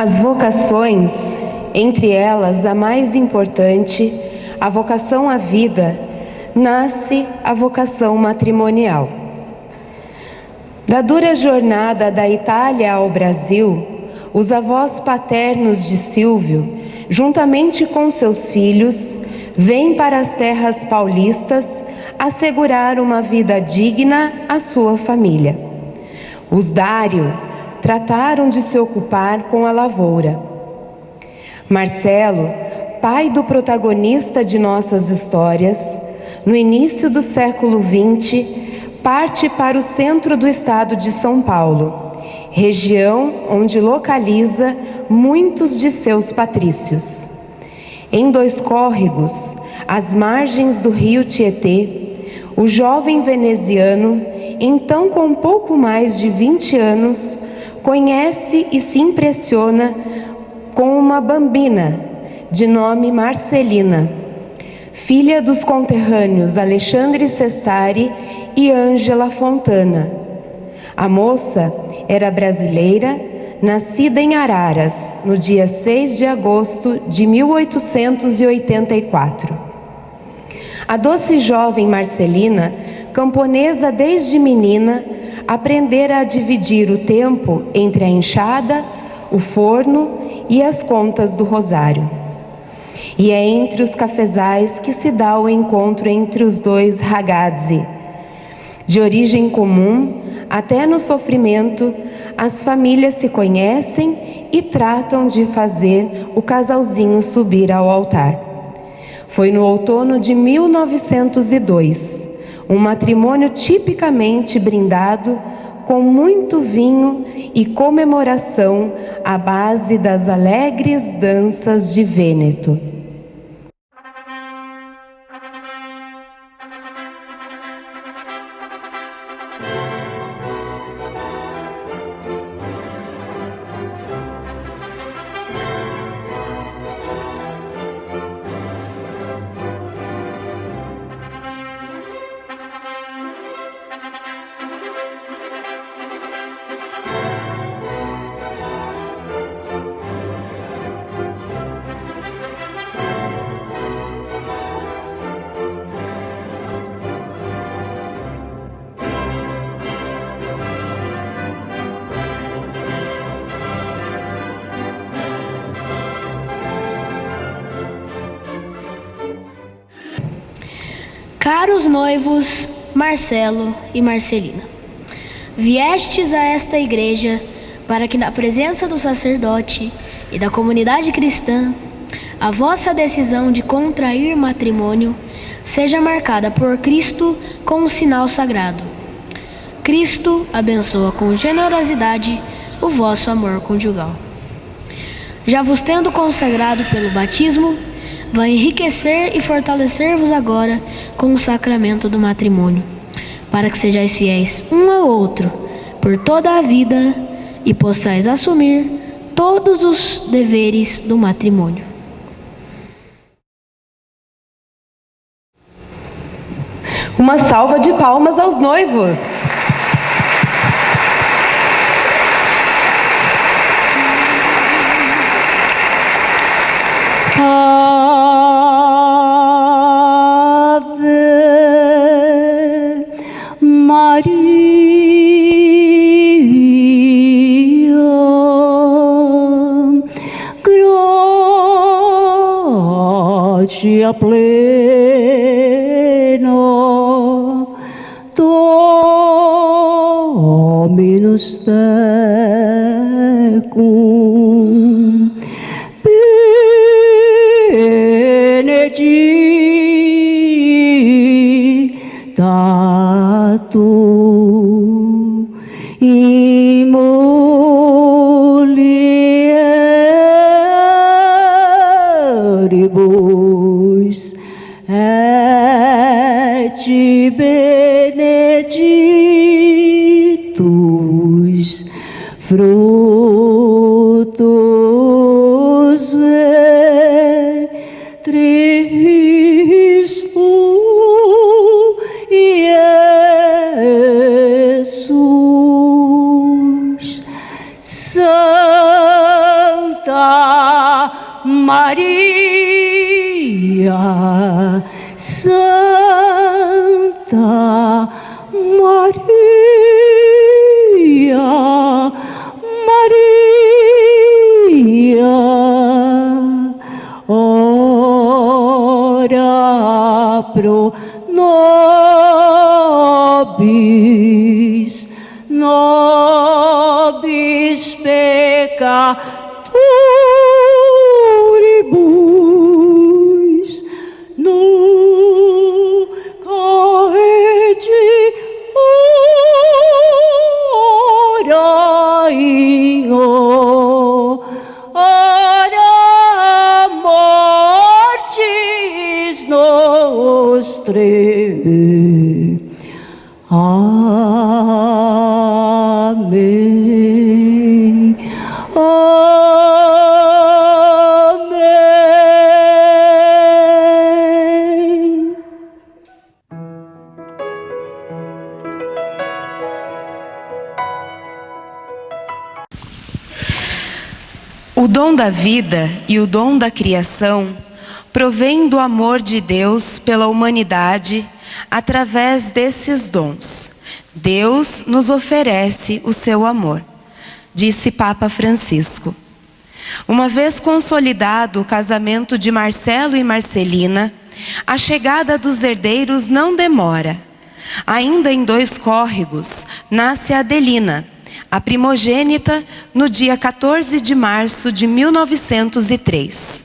Das vocações, entre elas a mais importante, a vocação à vida, nasce a vocação matrimonial. Da dura jornada da Itália ao Brasil, os avós paternos de Silvio, juntamente com seus filhos, vêm para as terras paulistas assegurar uma vida digna à sua família. Os Dário trataram de se ocupar com a lavoura. Marcelo, pai do protagonista de nossas histórias, no início do século XX, parte para o centro do estado de São Paulo, região onde localiza muitos de seus patrícios. Em Dois Córregos, às margens do rio Tietê, o jovem veneziano, então com pouco mais de 20 anos, conhece e se impressiona com uma bambina, de nome Marcelina, filha dos conterrâneos Alexandre Sestari e Ângela Fontana. A moça era brasileira, nascida em Araras, no dia 6 de agosto de 1884. A doce jovem Marcelina, camponesa desde menina, aprendera a dividir o tempo entre a enxada, o forno e as contas do rosário. E é entre os cafezais que se dá o encontro entre os dois ragazzi. De origem comum, até no sofrimento, as famílias se conhecem e tratam de fazer o casalzinho subir ao altar. Foi no outono de 1902, um matrimônio tipicamente brindado com muito vinho e comemoração à base das alegres danças de Vêneto. Caros noivos Marcelo e Marcelina, viestes a esta igreja para que na presença do sacerdote e da comunidade cristã, a vossa decisão de contrair matrimônio seja marcada por Cristo com um sinal sagrado. Cristo abençoa com generosidade o vosso amor conjugal. Já vos tendo consagrado pelo batismo, vai enriquecer e fortalecer-vos agora com o sacramento do matrimônio, para que sejais fiéis um ao outro por toda a vida e possais assumir todos os deveres do matrimônio. Uma salva de palmas aos noivos! Gratia plena, Dominus tecum, benedicta tu in mulieribus, et benedictus fructus ventris tui, Iesus. Sancta Santa Maria, Maria, ora pro nobis, nobis peccatoribus, nunca et ora in hora mortis nostrae. Amém. Amém. O dom da vida e o dom da criação provém do amor de Deus pela humanidade através desses dons. Deus nos oferece o seu amor, disse Papa Francisco. Uma vez consolidado o casamento de Marcelo e Marcelina, a chegada dos herdeiros não demora. Ainda em 2 córregos, nasce Adelina, a primogênita, no dia 14 de março de 1903.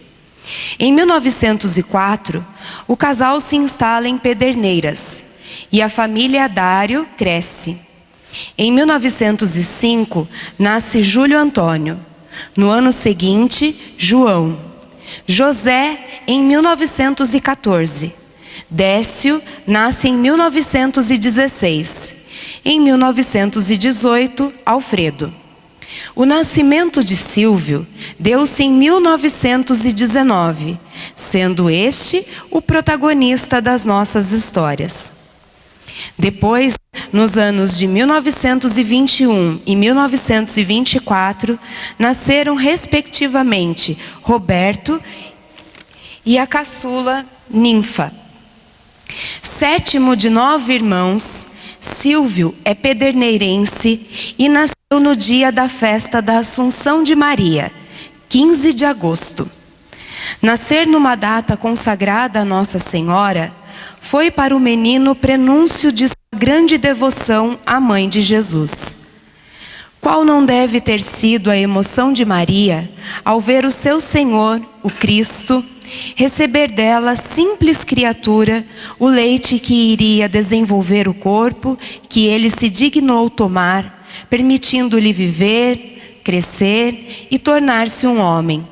Em 1904, o casal se instala em Pederneiras e a família Dário cresce. Em 1905, nasce Júlio Antônio. No ano seguinte, João. José, em 1914. Décio nasce em 1916. Em 1918, Alfredo. O nascimento de Silvio deu-se em 1919, sendo este o protagonista das nossas histórias. Depois, nos anos de 1921 e 1924, nasceram respectivamente Roberto e a caçula Ninfa. 7º de 9 irmãos, Silvio é pederneirense e nasceu no dia da festa da Assunção de Maria, 15 de agosto. Nascer numa data consagrada a Nossa Senhora foi para o menino prenúncio de sua grande devoção à Mãe de Jesus. Qual não deve ter sido a emoção de Maria ao ver o seu Senhor, o Cristo, receber dela, simples criatura, o leite que iria desenvolver o corpo que ele se dignou tomar, permitindo-lhe viver, crescer e tornar-se um homem.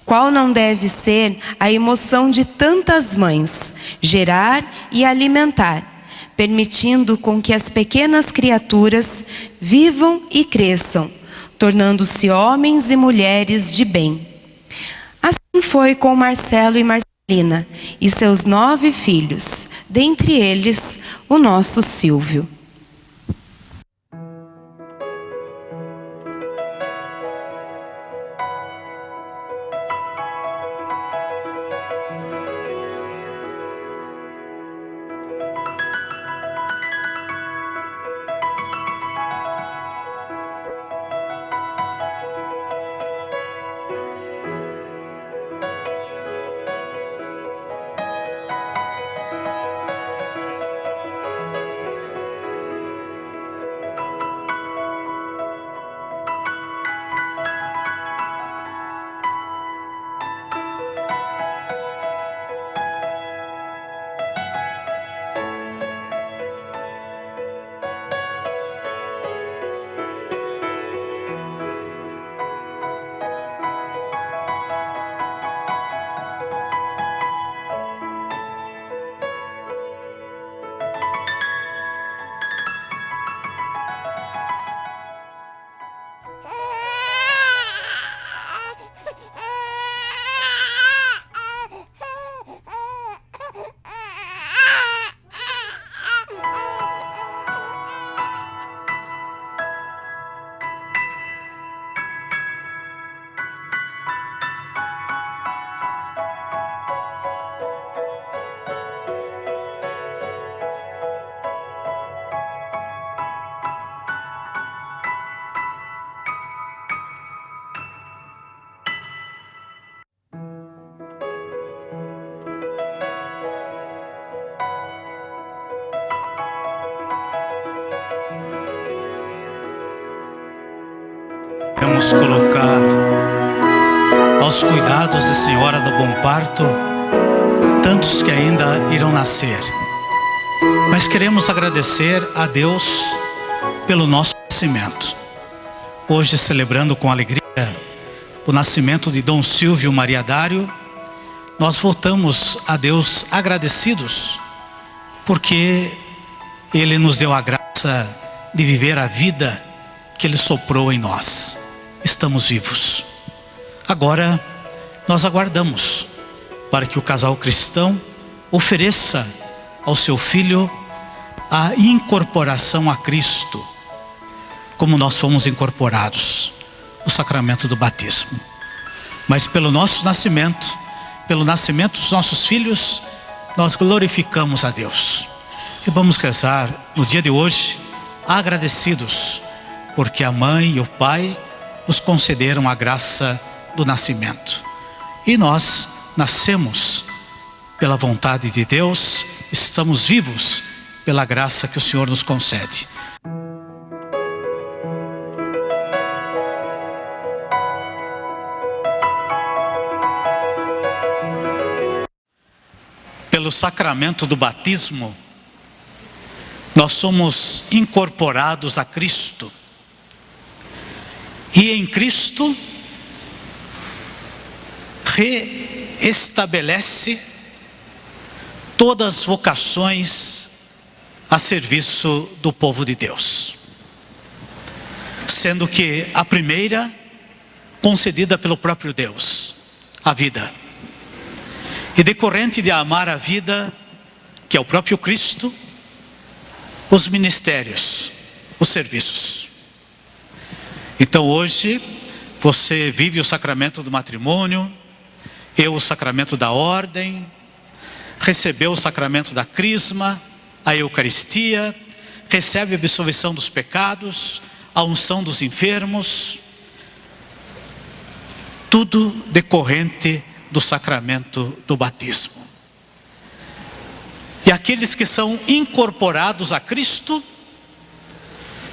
Qual não deve ser a emoção de tantas mães, gerar e alimentar, permitindo com que as pequenas criaturas vivam e cresçam, tornando-se homens e mulheres de bem. Assim foi com Marcelo e Marcelina e seus 9 filhos, dentre eles o nosso Silvio. nos colocar aos cuidados da Senhora do Bom Parto tantos que ainda irão nascer. Mas queremos agradecer a Deus pelo nosso nascimento. Hoje, celebrando com alegria o nascimento de Dom Silvio Maria Dário, nós voltamos a Deus agradecidos, porque Ele nos deu a graça de viver a vida que Ele soprou em nós. Estamos vivos. Agora, nós aguardamos para que o casal cristão ofereça ao seu filho a incorporação a Cristo, como nós fomos incorporados, o sacramento do batismo. Mas pelo nosso nascimento, pelo nascimento dos nossos filhos, nós glorificamos a Deus. E vamos rezar no dia de hoje, agradecidos, porque a mãe e o pai nos concederam a graça do nascimento. E nós nascemos pela vontade de Deus, estamos vivos pela graça que o Senhor nos concede. Pelo sacramento do batismo, nós somos incorporados a Cristo. E em Cristo reestabelece todas as vocações a serviço do povo de Deus. Sendo que a primeira, concedida pelo próprio Deus, a vida. E decorrente de amar a vida, que é o próprio Cristo, os ministérios, os serviços. Então hoje, você vive o sacramento do matrimônio, eu o sacramento da ordem, recebeu o sacramento da crisma, a Eucaristia, recebe a absolvição dos pecados, a unção dos enfermos, tudo decorrente do sacramento do batismo. E aqueles que são incorporados a Cristo,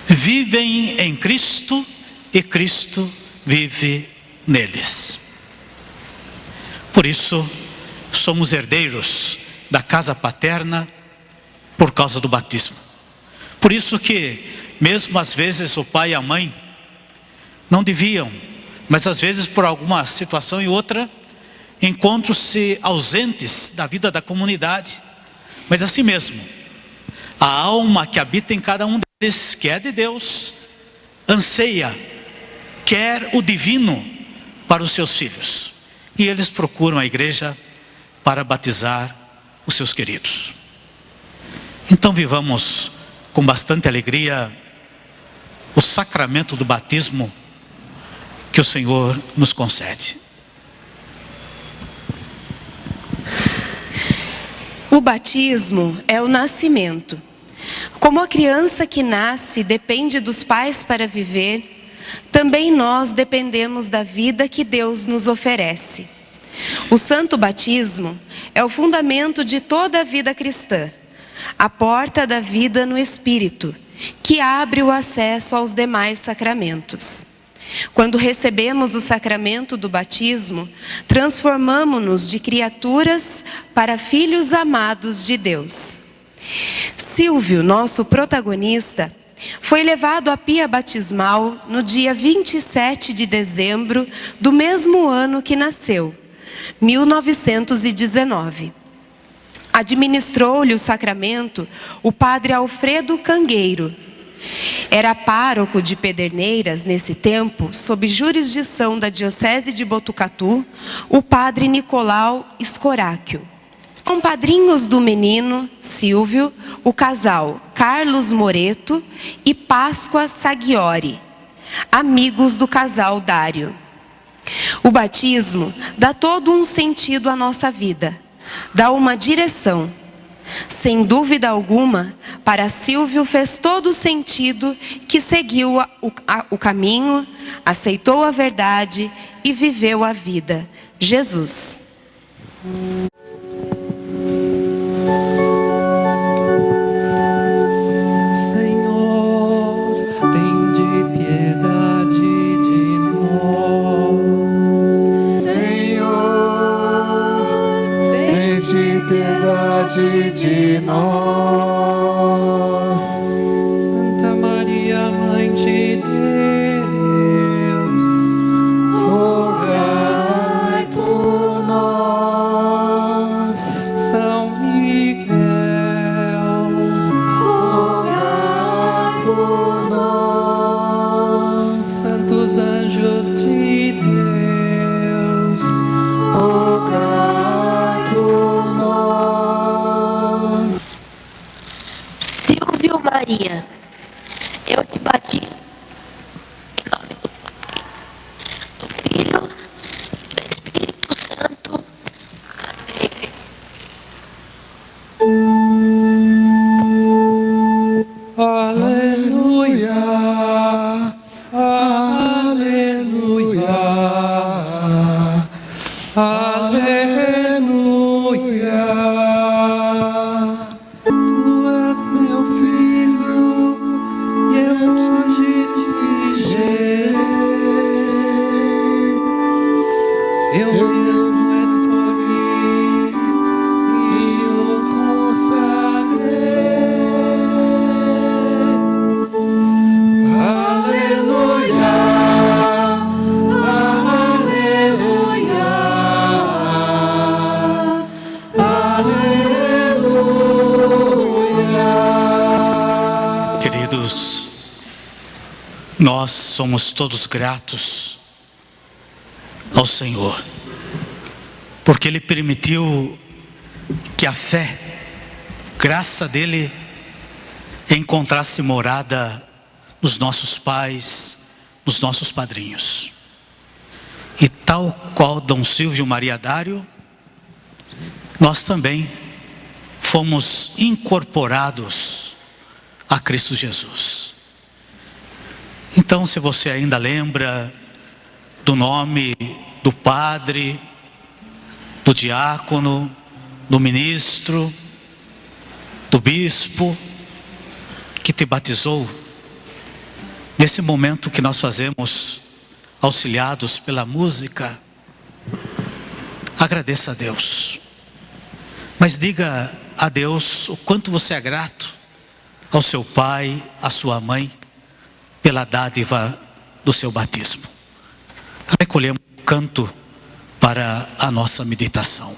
vivem em Cristo e Cristo vive neles. Por isso, somos herdeiros da casa paterna por causa do batismo. Por isso que, mesmo às vezes, o pai e a mãe não deviam, mas às vezes por alguma situação e outra, encontram-se ausentes da vida da comunidade. Mas assim mesmo, a alma que habita em cada um deles, que é de Deus, anseia, quer o divino para os seus filhos. E eles procuram a igreja para batizar os seus queridos. Então vivamos com bastante alegria o sacramento do batismo que o Senhor nos concede. O batismo é o nascimento. Como a criança que nasce depende dos pais para viver, também nós dependemos da vida que Deus nos oferece. O santo batismo é o fundamento de toda a vida cristã, a porta da vida no Espírito, que abre o acesso aos demais sacramentos. Quando recebemos o sacramento do batismo, transformamo-nos de criaturas para filhos amados de Deus. Silvio, nosso protagonista, foi levado à pia batismal no dia 27 de dezembro do mesmo ano que nasceu, 1919. Administrou-lhe o sacramento o padre Alfredo Cangueiro. Era pároco de Pederneiras nesse tempo, sob jurisdição da diocese de Botucatu, o padre Nicolau Escoráquio. Com padrinhos do menino, Silvio, o casal Carlos Moreto e Páscoa Saghiori, amigos do casal Dário. O batismo dá todo um sentido à nossa vida, dá uma direção. Sem dúvida alguma, para Silvio fez todo o sentido que seguiu o caminho, aceitou a verdade e viveu a vida. Jesus. Senhor, tende piedade de nós. piedade de nós. Santa Maria, Mãe de Deus, rogai por nós. São Miguel, rogai por nós. santos anjos de Deus, Rogai por nós. Silvio Maria, eu te batizo em nome do Pai, do Filho, do Espírito Santo. aleluia, aleluia, aleluia. Tu és meu filho, e eu hoje te gerei. Eu mesmo escolhi e o consagrei. Aleluia, aleluia. Queridos, nós somos todos gratos ao Senhor, porque Ele permitiu que a fé, graça dele, encontrasse morada nos nossos pais, nos nossos padrinhos. E tal qual Dom Silvio Maria Dário, nós também fomos incorporados a Cristo Jesus. Então, se você ainda lembra do nome do padre, do diácono, do ministro, do bispo que te batizou, nesse momento que nós fazemos, auxiliados pela música, agradeça a Deus, mas diga a Deus o quanto você é grato ao seu pai, à sua mãe, pela dádiva do seu batismo. Recolhemos o canto para a nossa meditação.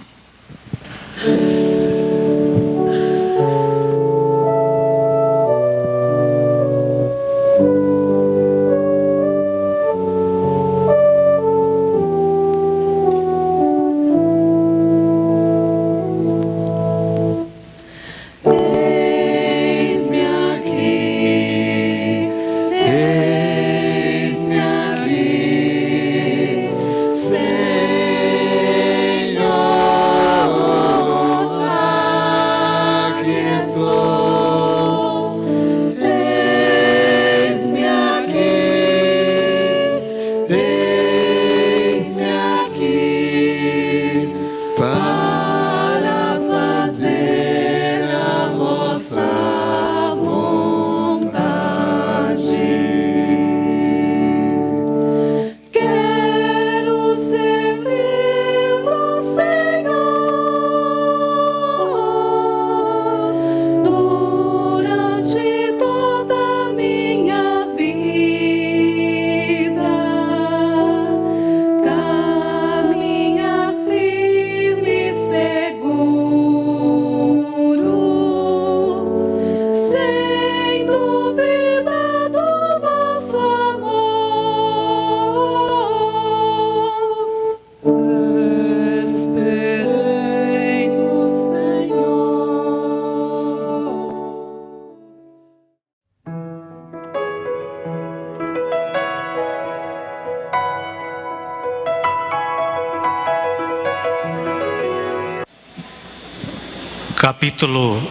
Capítulo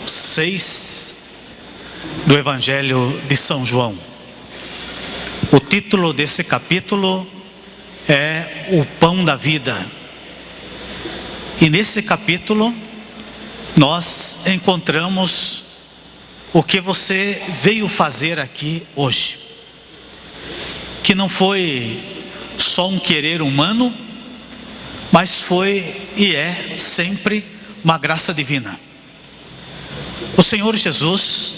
6 do Evangelho de São João. O título desse capítulo é O Pão da Vida. E nesse capítulo nós encontramos o que você veio fazer aqui hoje, que não foi só um querer humano, mas foi e é sempre uma graça divina. O Senhor Jesus,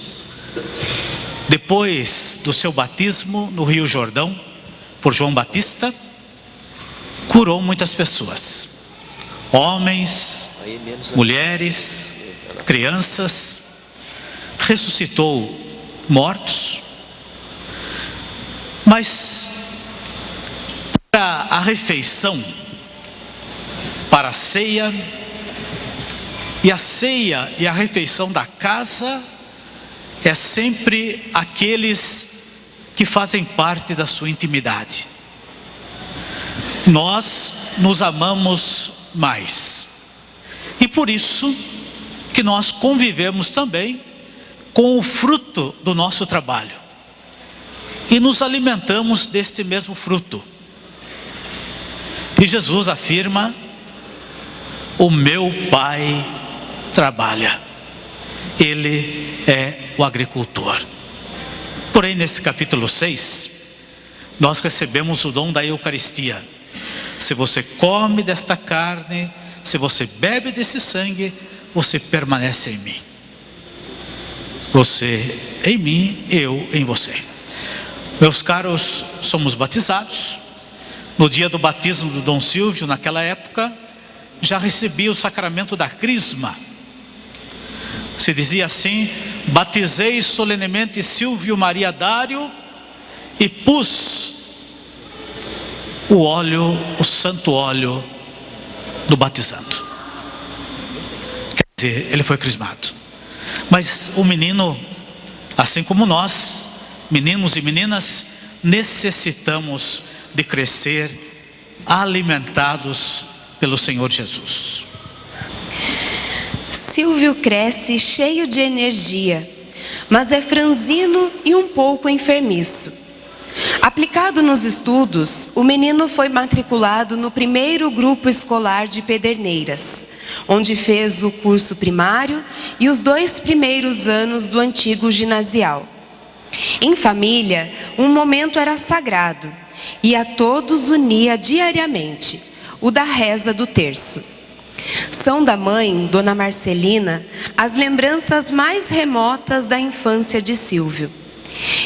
depois do seu batismo no Rio Jordão, por João Batista, curou muitas pessoas, homens, mulheres, crianças, ressuscitou mortos, mas para a refeição, para a ceia e a refeição da casa, é sempre aqueles que fazem parte da sua intimidade. Nós nos amamos mais, e por isso que nós convivemos também com o fruto do nosso trabalho, e nos alimentamos deste mesmo fruto. E Jesus afirma: o meu Pai trabalha, Ele é o agricultor. Porém, nesse capítulo 6, nós recebemos o dom da Eucaristia. Se você come desta carne, se você bebe desse sangue, você permanece em mim. Você em mim, eu em você. Meus caros, somos batizados. No dia do batismo do Dom Silvio, naquela época, já recebi o sacramento da crisma. Se dizia assim: batizei solenemente Silvio Maria Dário e pus o óleo, o santo óleo do batizando. Quer dizer, ele foi crismado. Mas o menino, assim como nós, meninos e meninas, necessitamos de crescer alimentados pelo Senhor Jesus. Silvio cresce cheio de energia, mas é franzino e um pouco enfermiço. Aplicado nos estudos, o menino foi matriculado no primeiro grupo escolar de Pederneiras, onde fez o curso primário e os 2 primeiros anos do antigo ginasial. Em família, um momento era sagrado e a todos unia diariamente: o da reza do terço. São da mãe, Dona Marcelina, as lembranças mais remotas da infância de Silvio.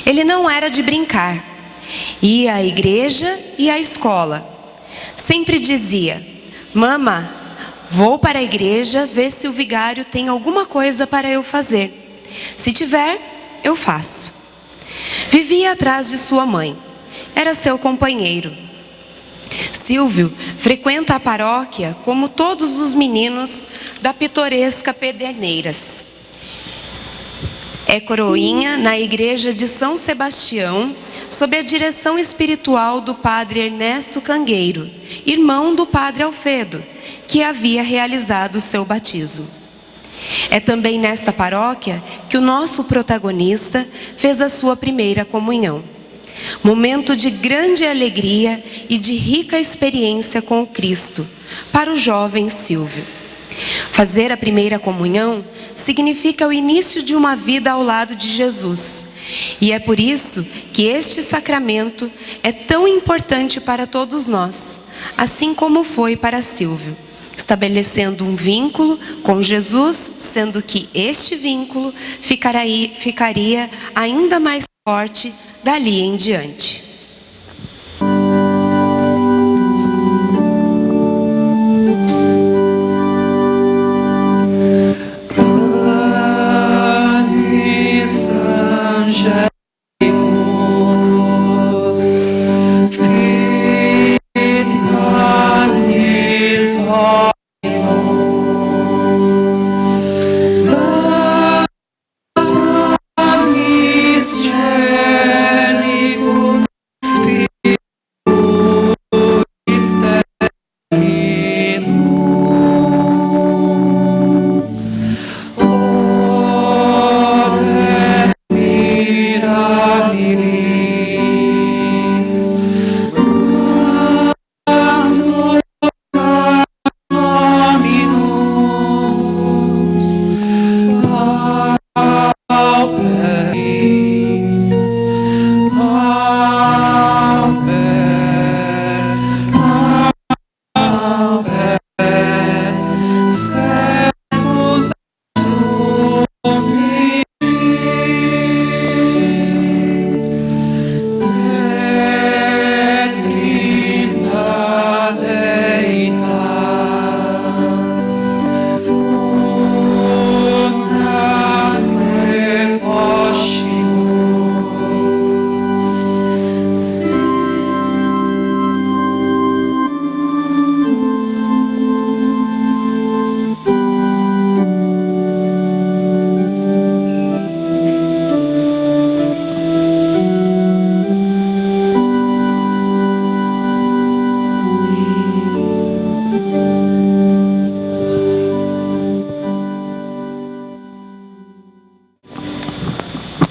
Ele não era de brincar. Ia à igreja e à escola. Sempre dizia: Mama, vou para a igreja ver se o vigário tem alguma coisa para eu fazer. Se tiver, eu faço. Vivia atrás de sua mãe. Era seu companheiro. Silvio frequenta a paróquia como todos os meninos da pitoresca Pederneiras. É coroinha na igreja de São Sebastião, sob a direção espiritual do padre Ernesto Cangueiro, irmão do padre Alfredo, que havia realizado o seu batismo. É também nesta paróquia que o nosso protagonista fez a sua primeira comunhão. Momento de grande alegria e de rica experiência com o Cristo para o jovem Silvio. Fazer a primeira comunhão significa o início de uma vida ao lado de Jesus. E é por isso que este sacramento é tão importante para todos nós, assim como foi para Silvio, estabelecendo um vínculo com Jesus, sendo que este vínculo ficaria ainda mais forte dali em diante.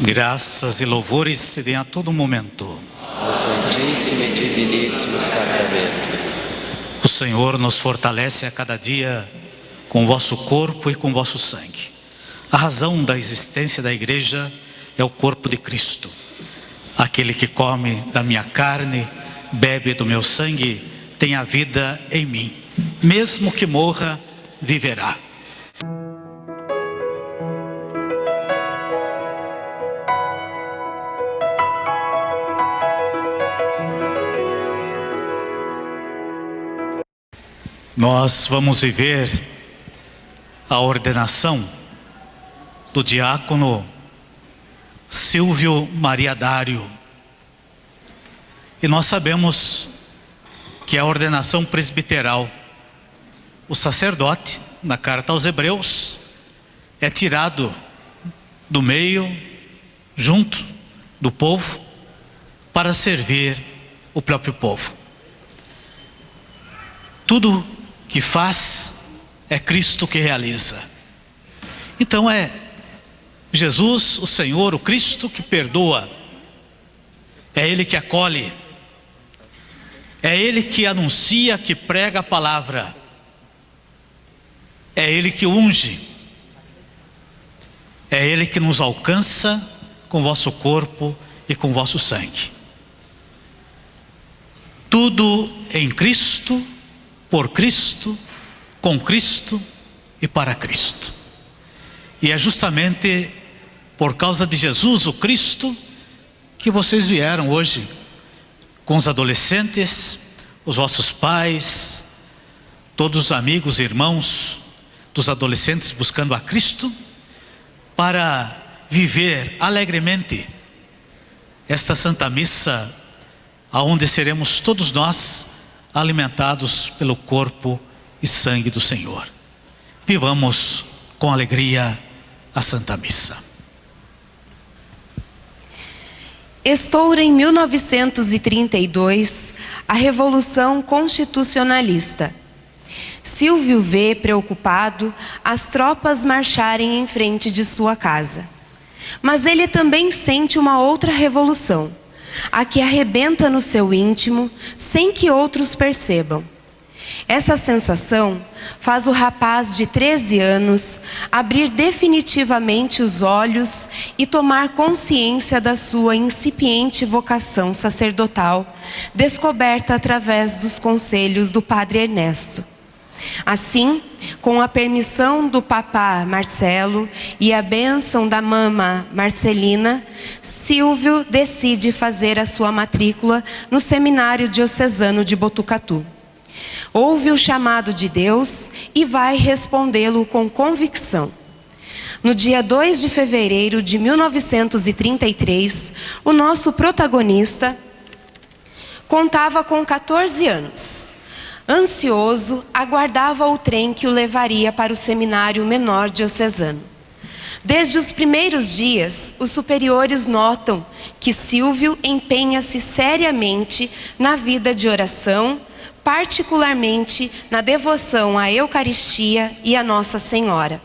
Graças e louvores se deem a todo momento ao Santíssimo e Diviníssimo Sacramento. O Senhor nos fortalece a cada dia com o vosso corpo e com o vosso sangue. A razão da existência da igreja é o corpo de Cristo. Aquele que come da minha carne, bebe do meu sangue, tem a vida em mim. Mesmo que morra, viverá. Nós vamos viver a ordenação do diácono Silvio Maria Dário. E nós sabemos que a ordenação presbiteral, o sacerdote, na carta aos Hebreus, é tirado do meio, junto do povo, para servir o próprio povo. Tudo que faz é Cristo que realiza. Então é Jesus, o Senhor, o Cristo que perdoa. É Ele que acolhe. É Ele que anuncia, que prega a palavra. É Ele que unge. É Ele que nos alcança com vosso corpo e com vosso sangue. Tudo em Cristo, por Cristo, com Cristo e para Cristo. E é justamente por causa de Jesus, o Cristo, que vocês vieram hoje com os adolescentes, os vossos pais, todos os amigos e irmãos dos adolescentes buscando a Cristo, para viver alegremente esta Santa Missa, aonde seremos todos nós alimentados pelo corpo e sangue do Senhor. Vivamos com alegria a Santa Missa. Estoura em 1932 a Revolução Constitucionalista. Silvio vê preocupado as tropas marcharem em frente de sua casa. Mas ele também sente uma outra revolução, a que arrebenta no seu íntimo sem que outros percebam. Essa sensação faz o rapaz de 13 anos abrir definitivamente os olhos e tomar consciência da sua incipiente vocação sacerdotal, descoberta através dos conselhos do padre Ernesto. Assim, com a permissão do papá Marcelo e a bênção da mama Marcelina, Silvio decide fazer a sua matrícula no Seminário Diocesano de Botucatu. Ouve o chamado de Deus e vai respondê-lo com convicção. No dia 2 de fevereiro de 1933, o nosso protagonista contava com 14 anos. Ansioso, aguardava o trem que o levaria para o Seminário Menor Diocesano. Desde os primeiros dias, os superiores notam que Silvio empenha-se seriamente na vida de oração, particularmente na devoção à Eucaristia e à Nossa Senhora.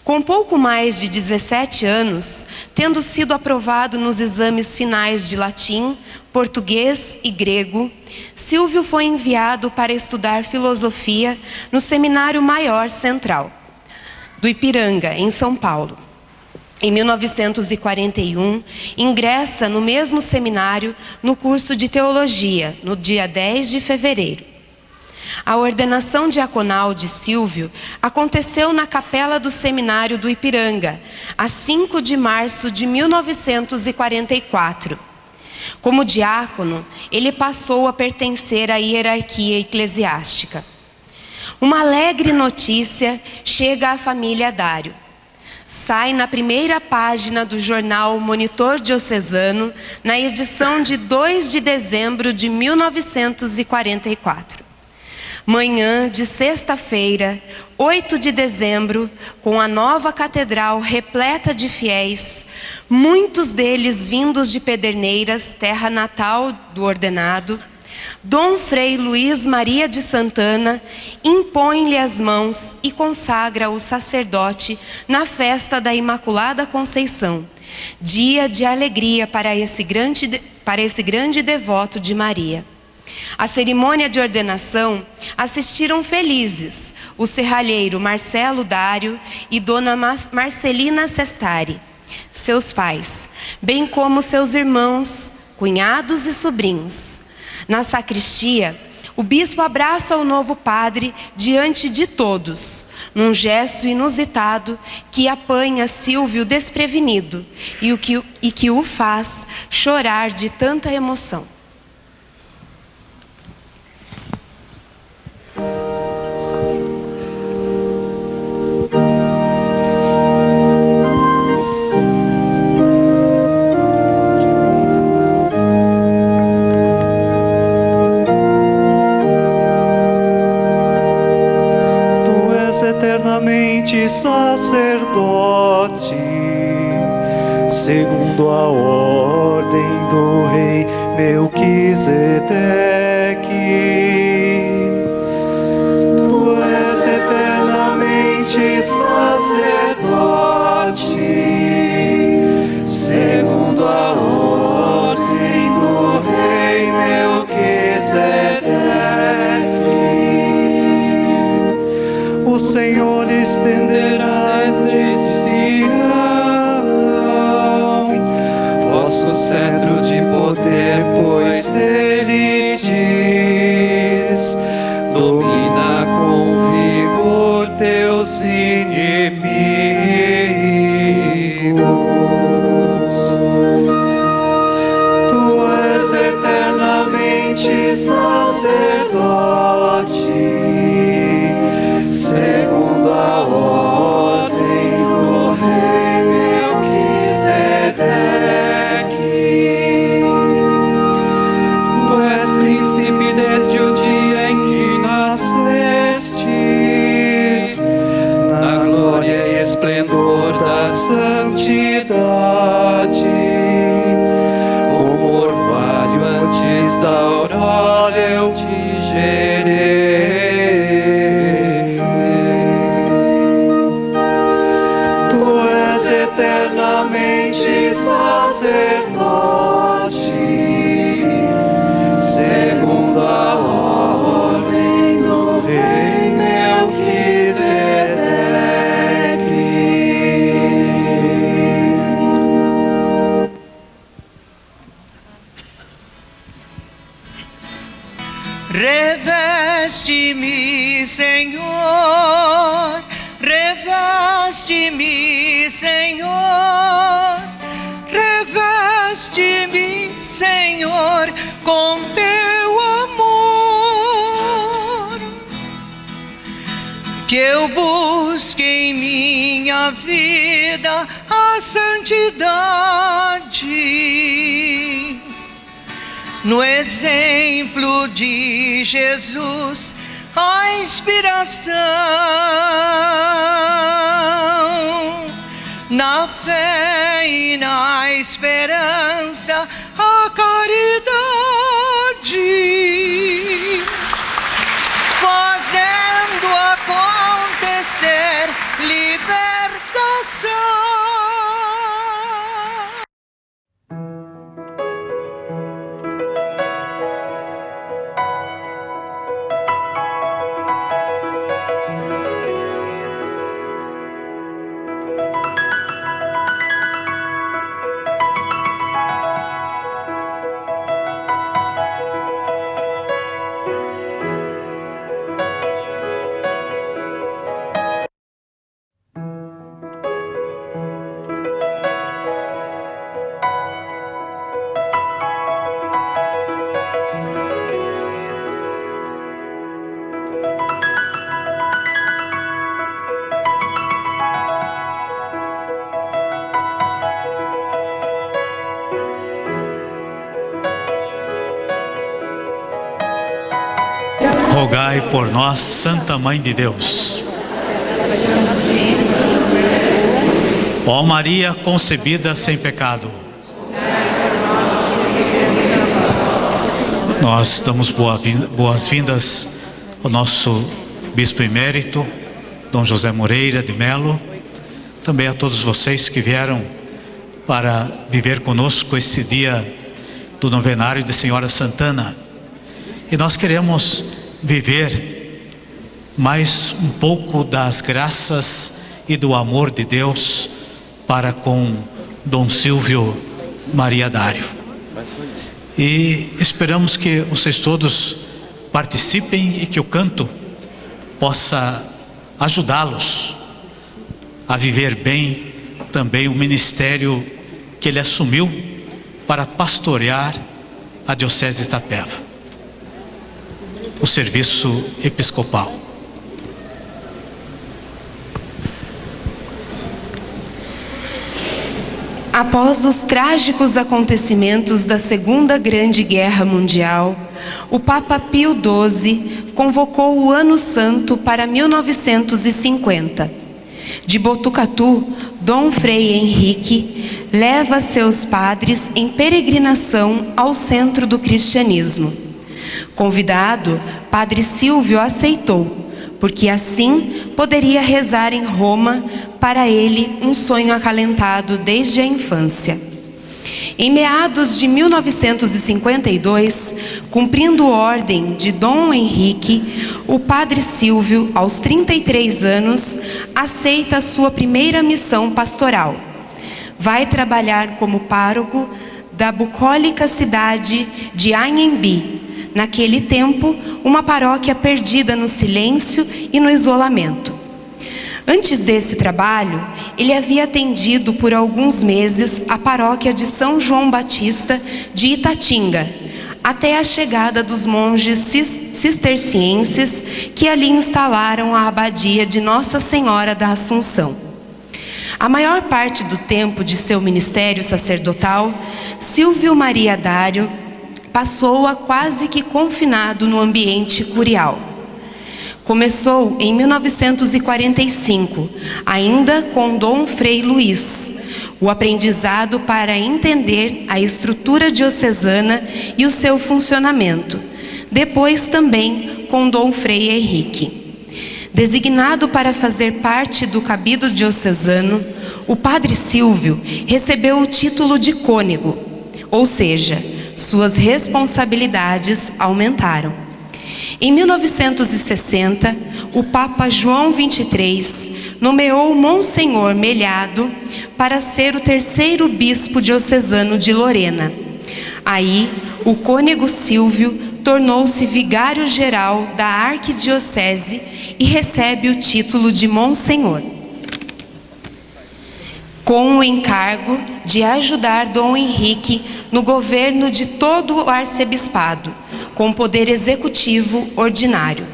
Com pouco mais de 17 anos, tendo sido aprovado nos exames finais de latim, português e grego, Silvio foi enviado para estudar filosofia no Seminário Maior Central, do Ipiranga, em São Paulo. Em 1941, ingressa no mesmo seminário no curso de teologia, no dia 10 de fevereiro. A ordenação diaconal de Silvio aconteceu na capela do seminário do Ipiranga, a 5 de março de 1944. Como diácono, ele passou a pertencer à hierarquia eclesiástica. Uma alegre notícia chega à família Dário. Sai na primeira página do jornal Monitor Diocesano, na edição de 2 de dezembro de 1944. Manhã de sexta-feira, 8 de dezembro, com a nova catedral repleta de fiéis, muitos deles vindos de Pederneiras, terra natal do ordenado, Dom Frei Luís Maria de Santana impõe-lhe as mãos e consagra o sacerdote na festa da Imaculada Conceição, dia de alegria para esse grande devoto de Maria. A cerimônia de ordenação assistiram felizes o serralheiro Marcelo Dário e Dona Marcelina Sestari, seus pais, bem como seus irmãos, cunhados e sobrinhos. Na sacristia, o bispo abraça o novo padre diante de todos, num gesto inusitado que apanha Silvio desprevenido e que o faz chorar de tanta emoção. Eternamente sacerdote, segundo a ordem do rei Melquisedeque. Tu és eternamente sacerdote, segundo a ordem do rei Melquisedeque. O Senhor estenderá de Sião vosso cetro de poder, pois ele diz: domina com vigor teus inimigos. Tu és eternamente sacerdote, segundo a ordem do rei Melquisedeque. Tu és príncipe desde o dia em que nascestes, na glória e esplendor da santidade, como orvalho antes da aurora eu te gerei. Eternamente sacerdote, segundo a ordem do rei Melquisedeque. Reveste-me, Senhor, reveste-me, Senhor, reveste-me, Senhor, com teu amor, que eu busque em minha vida a santidade, no exemplo de Jesus, a inspiração, na fé e na esperança, a caridade, fazendo acontecer libertação. Rogai por nós, Santa Mãe de Deus. Ó Maria concebida sem pecado. Nós damos boas-vindas ao nosso Bispo Emérito, Dom José Moreira de Melo, também a todos vocês que vieram para viver conosco esse dia do novenário de Senhora Santana. E nós queremos viver mais um pouco das graças e do amor de Deus para com Dom Silvio Maria Dário. E esperamos que vocês todos participem e que o canto possa ajudá-los a viver bem também o ministério que ele assumiu para pastorear a Diocese de Itapeva, o serviço episcopal. Após os trágicos acontecimentos da Segunda Grande Guerra Mundial, o Papa Pio XII convocou o Ano Santo para 1950. De Botucatu, Dom Frei Henrique leva seus padres em peregrinação ao centro do cristianismo. Convidado, Padre Silvio aceitou, porque assim poderia rezar em Roma, para ele um sonho acalentado desde a infância. Em meados de 1952, cumprindo ordem de Dom Henrique, o Padre Silvio, aos 33 anos, aceita a sua primeira missão pastoral. Vai trabalhar como pároco da bucólica cidade de Anhembi, naquele tempo, uma paróquia perdida no silêncio e no isolamento. Antes desse trabalho, ele havia atendido por alguns meses a paróquia de São João Batista de Itatinga, até a chegada dos monges cistercienses que ali instalaram a abadia de Nossa Senhora da Assunção. A maior parte do tempo de seu ministério sacerdotal, Silvio Maria Dário passou-a quase que confinado no ambiente curial. Começou em 1945, ainda com Dom Frei Luís, o aprendizado para entender a estrutura diocesana e o seu funcionamento. Depois também com Dom Frei Henrique. Designado para fazer parte do cabido diocesano, o Padre Silvio recebeu o título de cônego, ou seja, suas responsabilidades aumentaram. Em 1960, o Papa João XXIII nomeou Monsenhor Melhado para ser o terceiro bispo diocesano de Lorena. Aí, o cônego Silvio tornou-se vigário-geral da arquidiocese e recebe o título de Monsenhor, com o encargo de ajudar Dom Henrique no governo de todo o arcebispado, com poder executivo ordinário.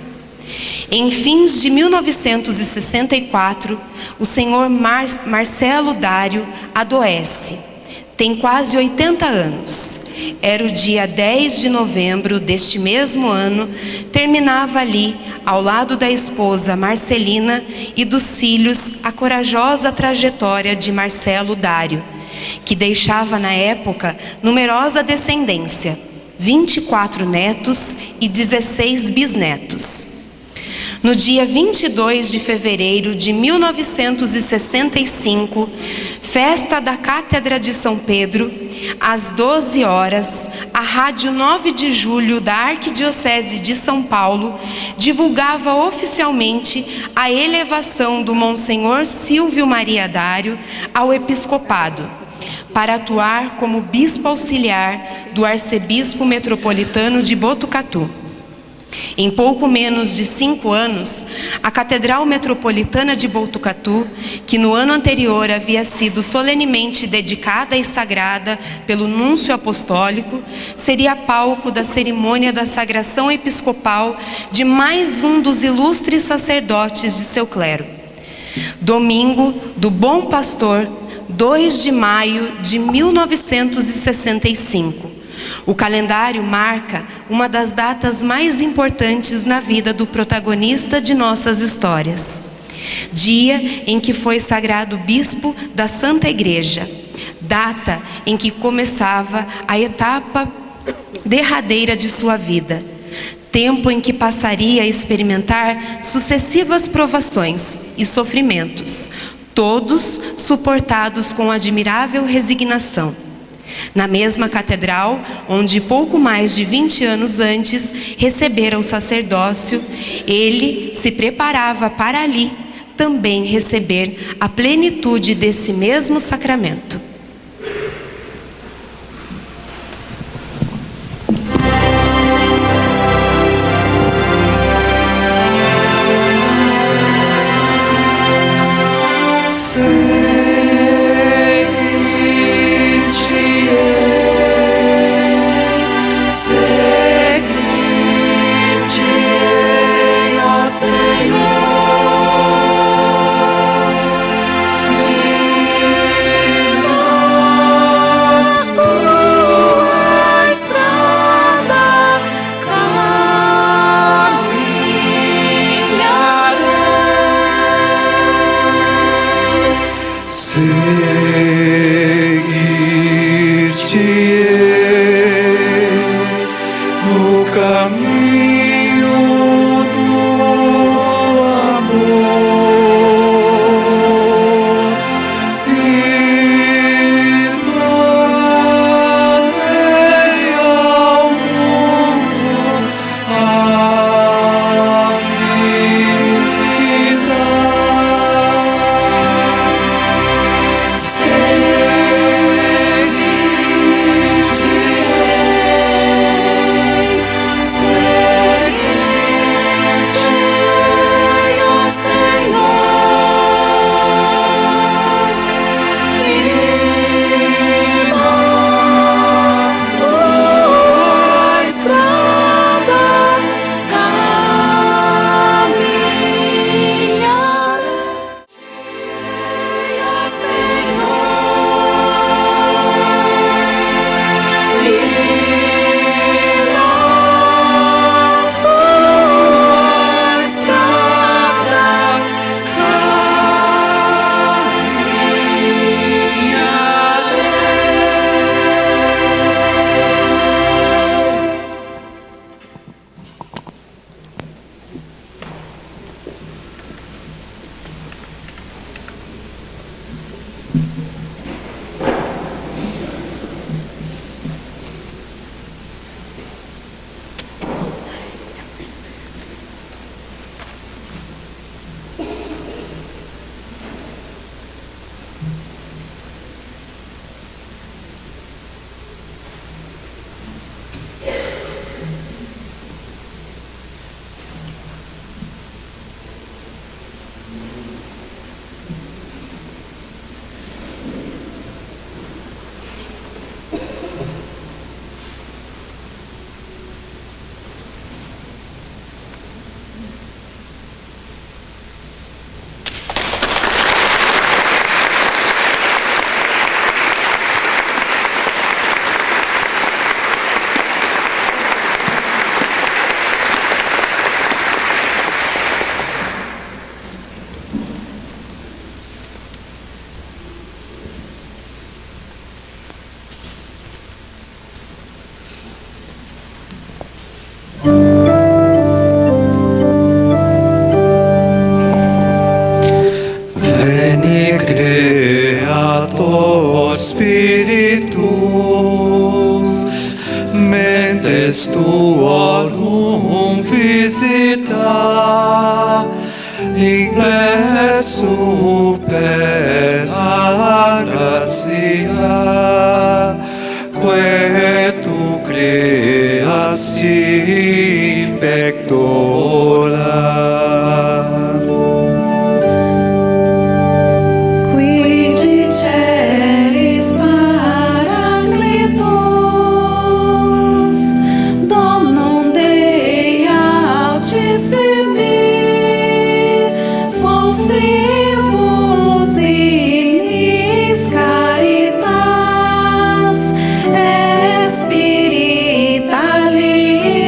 Em fins de 1964, o senhor Marcelo Dário adoece. Tem quase 80 anos. Era o dia 10 de novembro deste mesmo ano, terminava ali, ao lado da esposa Marcelina e dos filhos, a corajosa trajetória de Marcelo Dário, que deixava na época numerosa descendência, 24 netos e 16 bisnetos. No dia 22 de fevereiro de 1965, festa da Cátedra de São Pedro, às 12 horas, a Rádio 9 de Julho da Arquidiocese de São Paulo divulgava oficialmente a elevação do Monsenhor Silvio Maria Dário ao episcopado, para atuar como bispo auxiliar do arcebispo metropolitano de Botucatu. Em pouco menos de 5 anos, a Catedral Metropolitana de Botucatu, que no ano anterior havia sido solenemente dedicada e sagrada pelo Núncio Apostólico, seria palco da cerimônia da sagração episcopal de mais um dos ilustres sacerdotes de seu clero. Domingo do Bom Pastor, 2 de maio de 1965. O calendário marca uma das datas mais importantes na vida do protagonista de nossas histórias. Dia em que foi sagrado bispo da Santa Igreja. Data em que começava a etapa derradeira de sua vida, tempo em que passaria a experimentar sucessivas provações e sofrimentos, todos suportados com admirável resignação. Na mesma catedral, onde pouco mais de 20 anos antes recebera o sacerdócio, ele se preparava para ali também receber a plenitude desse mesmo sacramento. Spiritus, mentes tuorum visita, ingresso per la gratia, que tu creasti pectora. Espiritualis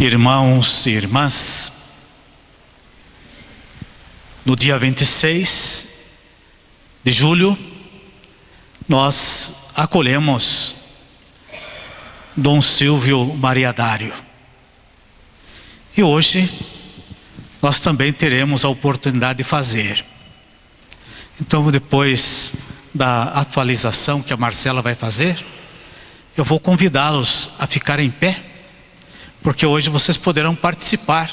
Irmãos e irmãs, no dia 26 de julho, nós acolhemos Dom Silvio Mariadário. E hoje, nós também teremos a oportunidade de fazer. Então, depois da atualização que a Marcela vai fazer, eu vou convidá-los a ficar em pé, porque hoje vocês poderão participar.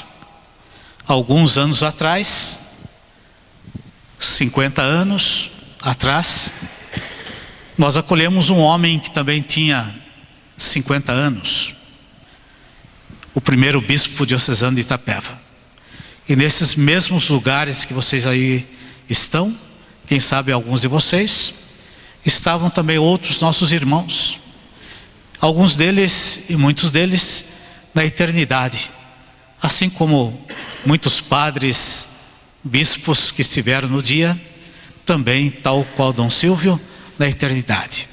Alguns anos atrás, 50 anos atrás, nós acolhemos um homem que também tinha 50 anos, o primeiro bispo diocesano de Itapeva. E nesses mesmos lugares que vocês aí estão, quem sabe alguns de vocês, estavam também outros nossos irmãos, alguns deles e muitos deles na eternidade, assim como muitos padres, bispos que estiveram no dia, também tal qual Dom Silvio, na eternidade.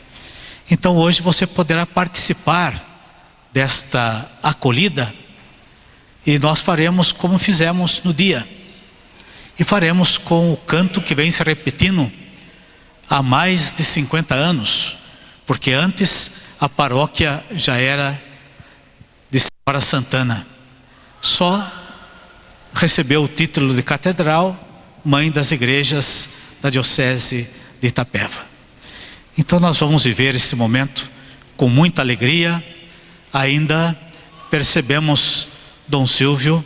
Então hoje você poderá participar desta acolhida, e nós faremos como fizemos no dia, e faremos com o canto que vem se repetindo há mais de 50 anos, porque antes a paróquia já era de Senhora Santana, só recebeu o título de catedral, mãe das igrejas da diocese de Itapeva. Então nós vamos viver esse momento com muita alegria. Ainda percebemos Dom Silvio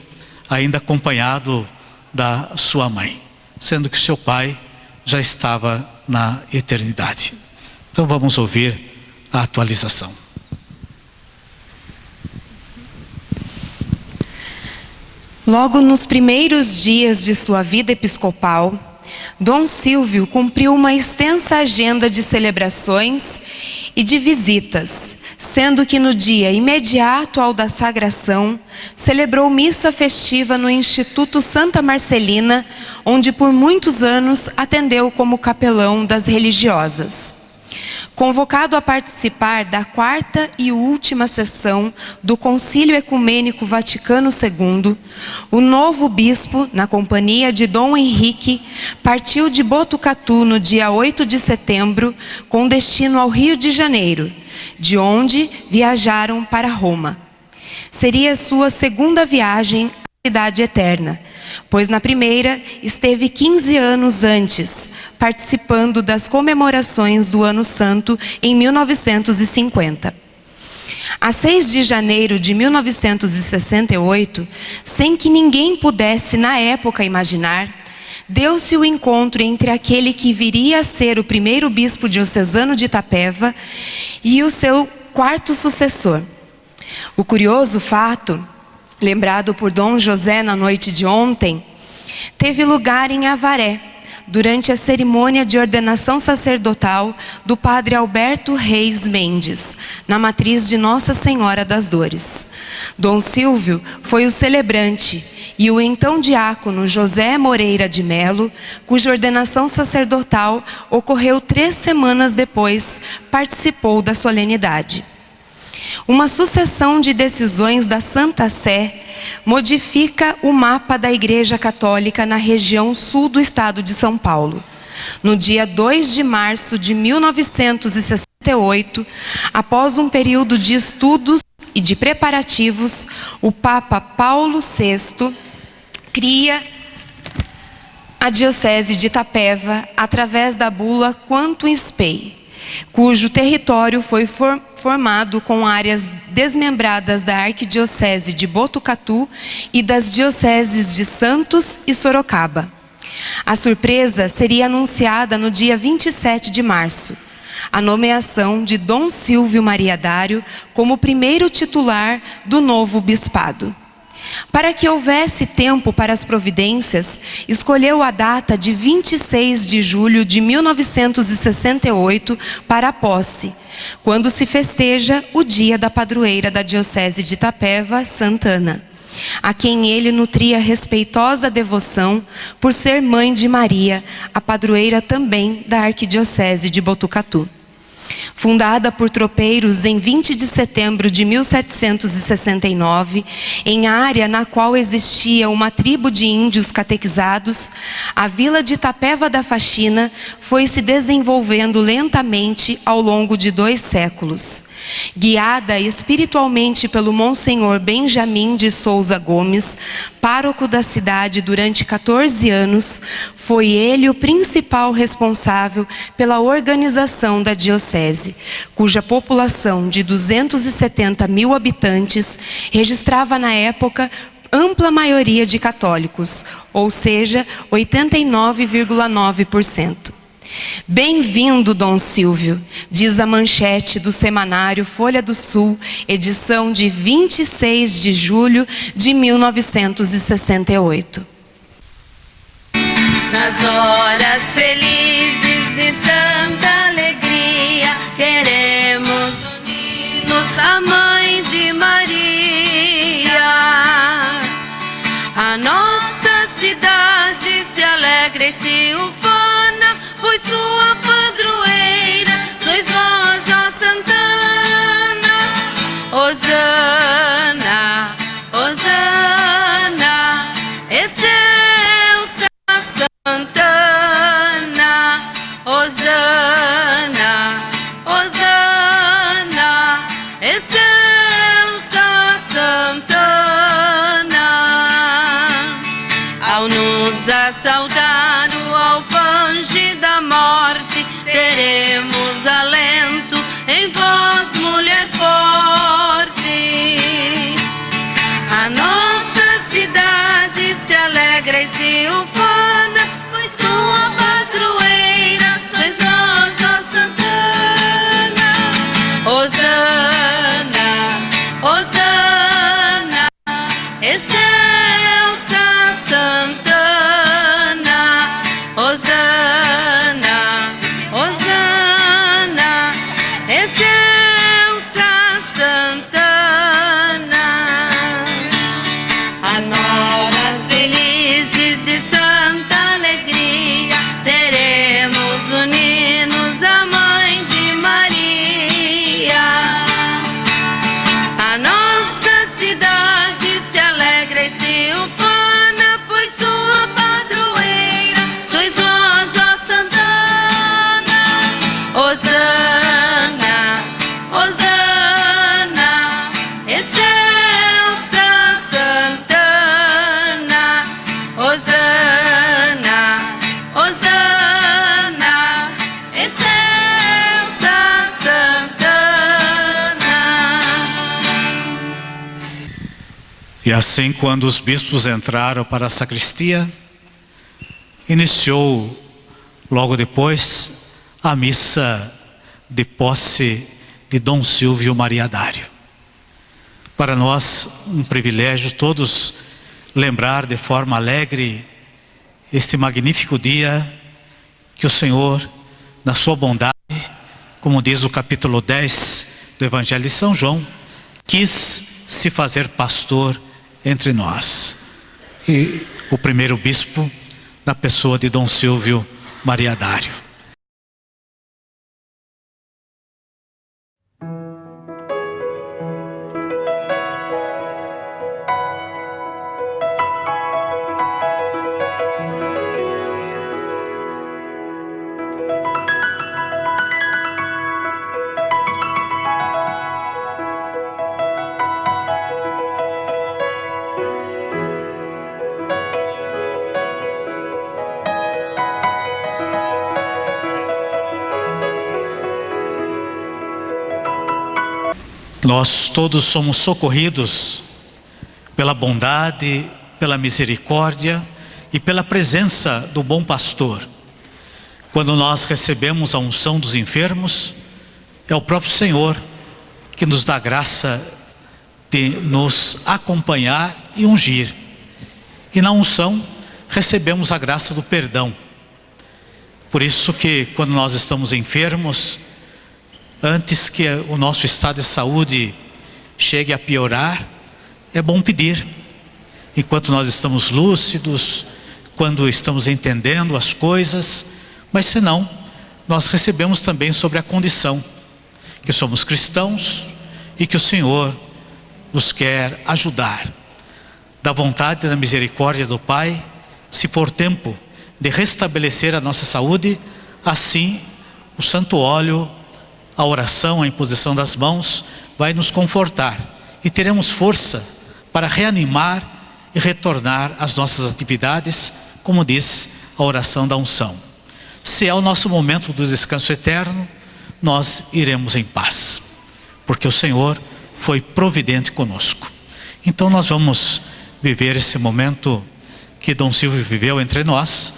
ainda acompanhado da sua mãe, sendo que seu pai já estava na eternidade. Então vamos ouvir a atualização. Logo nos primeiros dias de sua vida episcopal, Dom Silvio cumpriu uma extensa agenda de celebrações e de visitas, sendo que no dia imediato ao da sagração, celebrou missa festiva no Instituto Santa Marcelina, onde por muitos anos atendeu como capelão das religiosas. Convocado a participar da 4ª e última sessão do Concílio Ecumênico Vaticano II, o novo bispo, na companhia de Dom Henrique, partiu de Botucatu no dia 8 de setembro, com destino ao Rio de Janeiro, de onde viajaram para Roma. Seria sua segunda viagem à cidade eterna, pois na primeira esteve 15 anos antes, participando das comemorações do Ano Santo em 1950. A 6 de janeiro de 1968, sem que ninguém pudesse na época imaginar, deu-se o encontro entre aquele que viria a ser o primeiro bispo diocesano de Itapeva e o seu 4º sucessor. O curioso fato, lembrado por Dom José na noite de ontem, teve lugar em Avaré, durante a cerimônia de ordenação sacerdotal do padre Alberto Reis Mendes, na matriz de Nossa Senhora das Dores. Dom Silvio foi o celebrante e o então diácono José Moreira de Melo, cuja ordenação sacerdotal ocorreu 3 semanas depois, participou da solenidade. Uma sucessão de decisões da Santa Sé modifica o mapa da Igreja Católica na região sul do estado de São Paulo. No dia 2 de março de 1968, após um período de estudos e de preparativos, o Papa Paulo VI cria a Diocese de Itapeva através da bula Quantum Spei, cujo território foi formado com áreas desmembradas da Arquidiocese de Botucatu e das dioceses de Santos e Sorocaba. A surpresa seria anunciada no dia 27 de março, a nomeação de Dom Silvio Mariadário como primeiro titular do novo bispado. Para que houvesse tempo para as providências, escolheu a data de 26 de julho de 1968 para a posse, quando se festeja o dia da padroeira da Diocese de Itapeva, Santa Ana, a quem ele nutria respeitosa devoção por ser mãe de Maria, a padroeira também da Arquidiocese de Botucatu. Fundada por tropeiros em 20 de setembro de 1769, em área na qual existia uma tribo de índios catequizados, a vila de Itapeva da Faxina foi se desenvolvendo lentamente ao longo de 2 séculos. Guiada espiritualmente pelo Monsenhor Benjamin de Souza Gomes, pároco da cidade durante 14 anos, foi ele o principal responsável pela organização da diocese, cuja população de 270 mil habitantes registrava na época ampla maioria de católicos, ou seja, 89,9%. Bem-vindo, Dom Silvio, diz a manchete do semanário Folha do Sul, edição de 26 de julho de 1968. Nas horas felizes de santa alegria, queremos unir-nos à Mãe de Maria. A nossa cidade se alegra e se ufana, pois sua padroeira sois vós, ó Santana. Hosana, Hosana, excelsa Santana. Hosana, Hosana, excelsa Santana. Ao nos assaudar o alfange da morte, teremos alento em vós, mulher forte. A nossa cidade se alegra e se ufana, pois sua padroeira sois vós, ó Santana. Hosana, Hosana, excelsa Santana. Hosana, Hosana, excelsa Santana. As horas felizes de santa alegria, teremos unir-nos à Mãe de Maria. A nossa cidade se alegra e se ufana, pois sua padroeira sois vós, ó Santana. Hosana, Hosana, excelsa Santana. Hosana, Hosana, excelsa Santana. E assim, quando os bispos entraram para a sacristia, iniciou logo depois a missa de posse de Dom Silvio Maria Dário. Para nós, um privilégio todos lembrar de forma alegre este magnífico dia que o Senhor, na sua bondade, como diz o capítulo 10 do Evangelho de São João, quis se fazer pastor entre nós. E o primeiro bispo, na pessoa de Dom Silvio Maria Dário. Nós todos somos socorridos pela bondade, pela misericórdia e pela presença do bom pastor. Quando nós recebemos a unção dos enfermos, é o próprio Senhor que nos dá graça de nos acompanhar e ungir. E na unção recebemos a graça do perdão. Por isso que quando nós estamos enfermos, antes que o nosso estado de saúde chegue a piorar, é bom pedir. Enquanto nós estamos lúcidos, quando estamos entendendo as coisas, mas senão, nós recebemos também sobre a condição que somos cristãos e que o Senhor nos quer ajudar. Da vontade e da misericórdia do Pai, se for tempo de restabelecer a nossa saúde, assim o santo óleo, a oração, a imposição das mãos vai nos confortar e teremos força para reanimar e retornar às nossas atividades, como diz a oração da unção. Se é o nosso momento do descanso eterno, nós iremos em paz, porque o Senhor foi providente conosco. Então nós vamos viver esse momento que Dom Silvio viveu entre nós,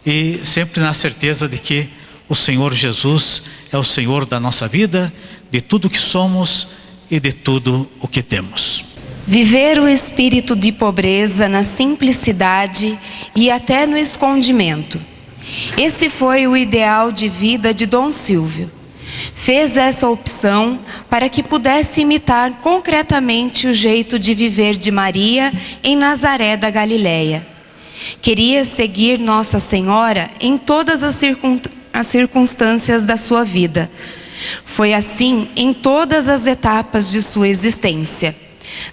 e sempre na certeza de que o Senhor Jesus é o Senhor da nossa vida, de tudo que somos e de tudo o que temos. Viver o espírito de pobreza na simplicidade e até no escondimento. Esse foi o ideal de vida de Dom Silvio. Fez essa opção para que pudesse imitar concretamente o jeito de viver de Maria em Nazaré da Galileia. Queria seguir Nossa Senhora em todas as circunstâncias da sua vida. Foi assim em todas as etapas de sua existência.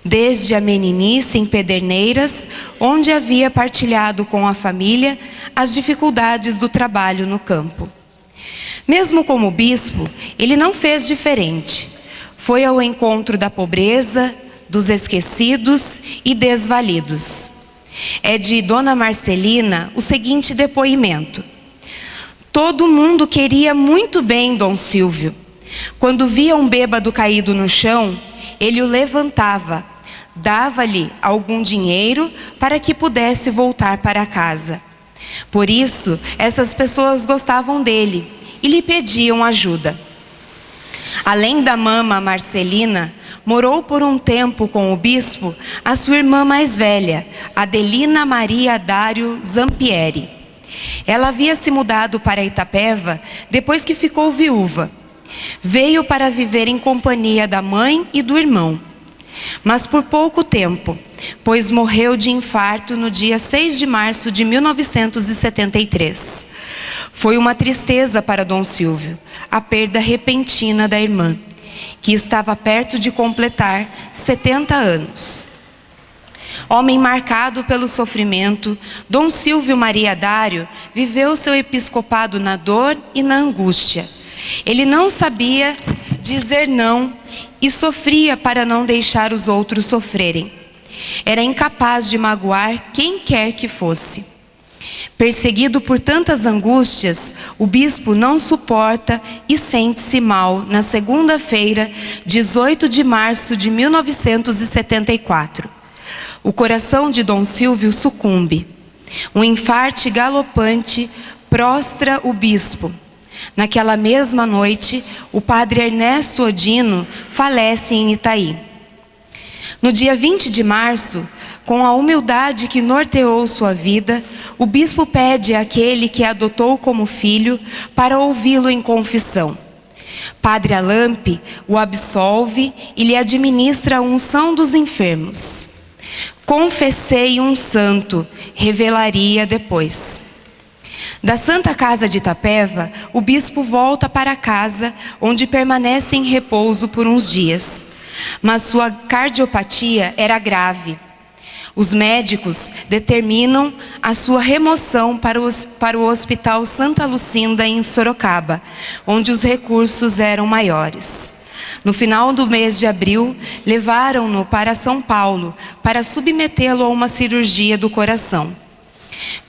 Desde a meninice em Pederneiras, onde havia partilhado com a família as dificuldades do trabalho no campo. Mesmo como bispo, ele não fez diferente. Foi ao encontro da pobreza, dos esquecidos e desvalidos. É de Dona Marcelina o seguinte depoimento: todo mundo queria muito bem Dom Silvio. Quando via um bêbado caído no chão, ele o levantava, dava-lhe algum dinheiro para que pudesse voltar para casa. Por isso, essas pessoas gostavam dele e lhe pediam ajuda. Além da mama Marcelina, morou por um tempo com o bispo a sua irmã mais velha, Adelina Maria Dário Zampieri. Ela havia se mudado para Itapeva depois que ficou viúva. Veio para viver em companhia da mãe e do irmão. Mas por pouco tempo, pois morreu de infarto no dia 6 de março de 1973. Foi uma tristeza para Dom Silvio, a perda repentina da irmã, que estava perto de completar 70 anos. Homem marcado pelo sofrimento, Dom Silvio Maria Dário viveu seu episcopado na dor e na angústia. Ele não sabia dizer não e sofria para não deixar os outros sofrerem. Era incapaz de magoar quem quer que fosse. Perseguido por tantas angústias, o bispo não suporta e sente-se mal na segunda-feira, 18 de março de 1974. O coração de Dom Silvio sucumbe. Um infarte galopante prostra o bispo. Naquela mesma noite, o padre Ernesto Odino falece em Itaí. No dia 20 de março, com a humildade que norteou sua vida, o bispo pede àquele que adotou como filho para ouvi-lo em confissão. Padre Alampe o absolve e lhe administra a unção dos enfermos. Confessei um santo, revelaria depois. Da Santa Casa de Itapeva, o bispo volta para casa, onde permanece em repouso por uns dias. Mas sua cardiopatia era grave. Os médicos determinam a sua remoção para o Hospital Santa Lucinda, em Sorocaba, onde os recursos eram maiores. No final do mês de abril, levaram-no para São Paulo para submetê-lo a uma cirurgia do coração.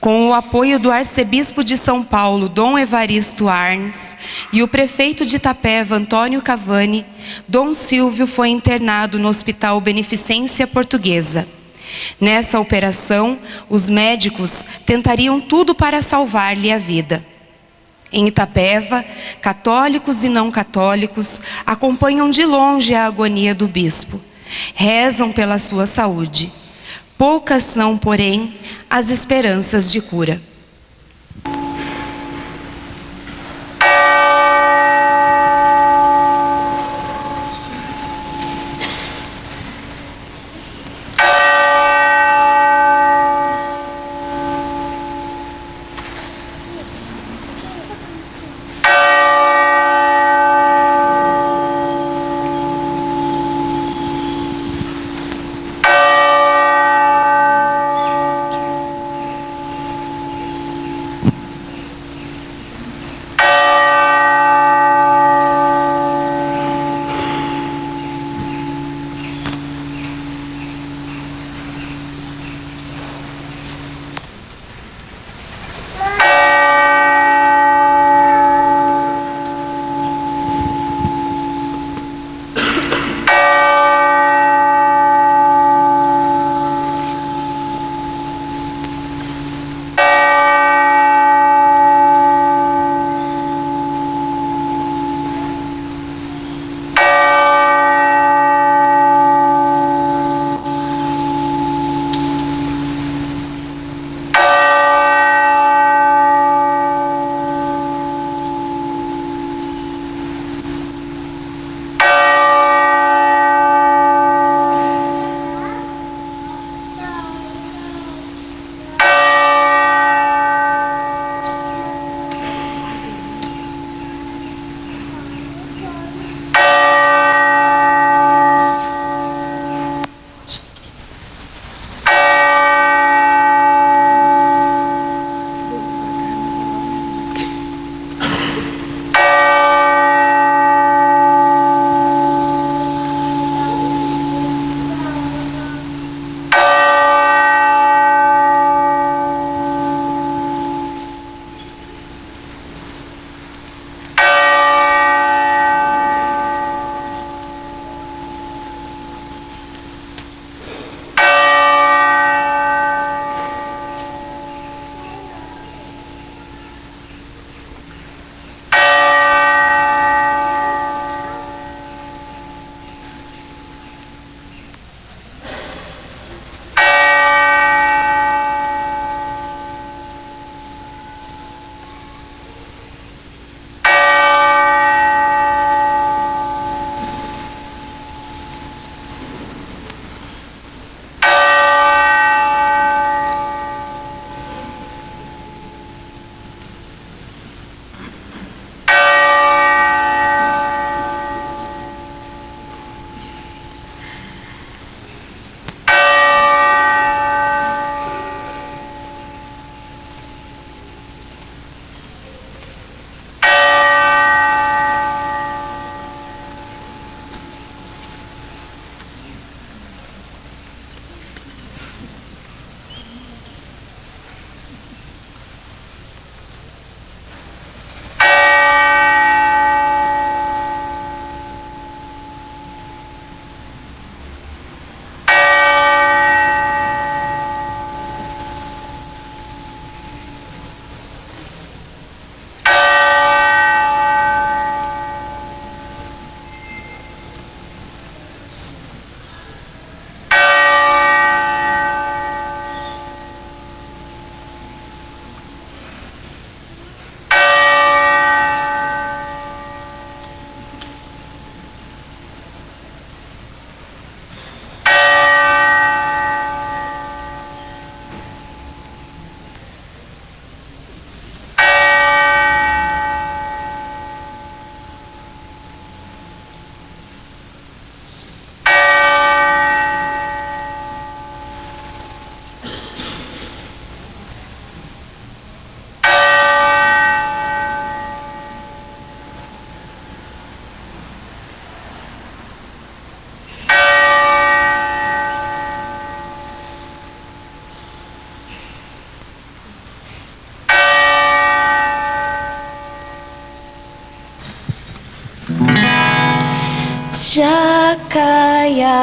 Com o apoio do arcebispo de São Paulo, Dom Evaristo Arnes, e o prefeito de Itapeva, Antônio Cavani, Dom Silvio foi internado no Hospital Beneficência Portuguesa. Nessa operação, os médicos tentariam tudo para salvar-lhe a vida. Em Itapeva, católicos e não católicos acompanham de longe a agonia do bispo. Rezam pela sua saúde. Poucas são, porém, as esperanças de cura.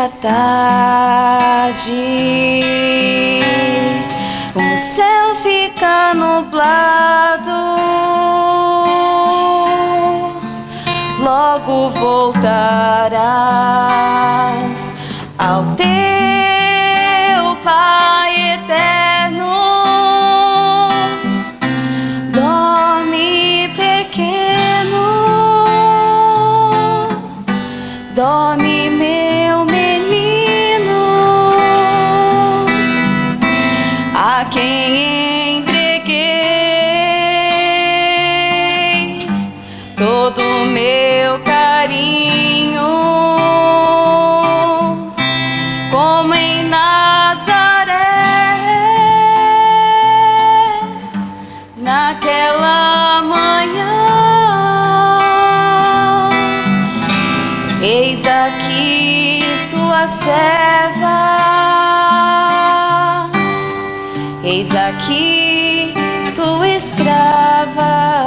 da tarde, o céu fica nublado, logo voltarás ao teu Pai eterno. Dorme, pequeno, dorme, meu menino, a quem entreguei todo o meu carinho, como em Nazaré, naquela manhã. Eis aqui tua serva, eis aqui tua escrava.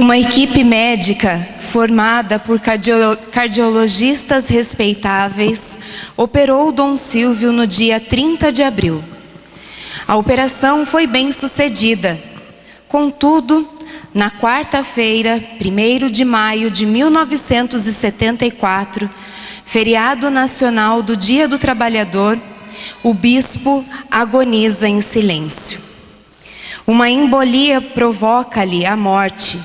Uma equipe médica formada por cardiologistas respeitáveis operou Dom Silvio no dia 30 de abril. A operação foi bem sucedida. Contudo, na quarta-feira, 1º de maio de 1974, feriado nacional do Dia do Trabalhador, o bispo agoniza em silêncio. Uma embolia provoca-lhe a morte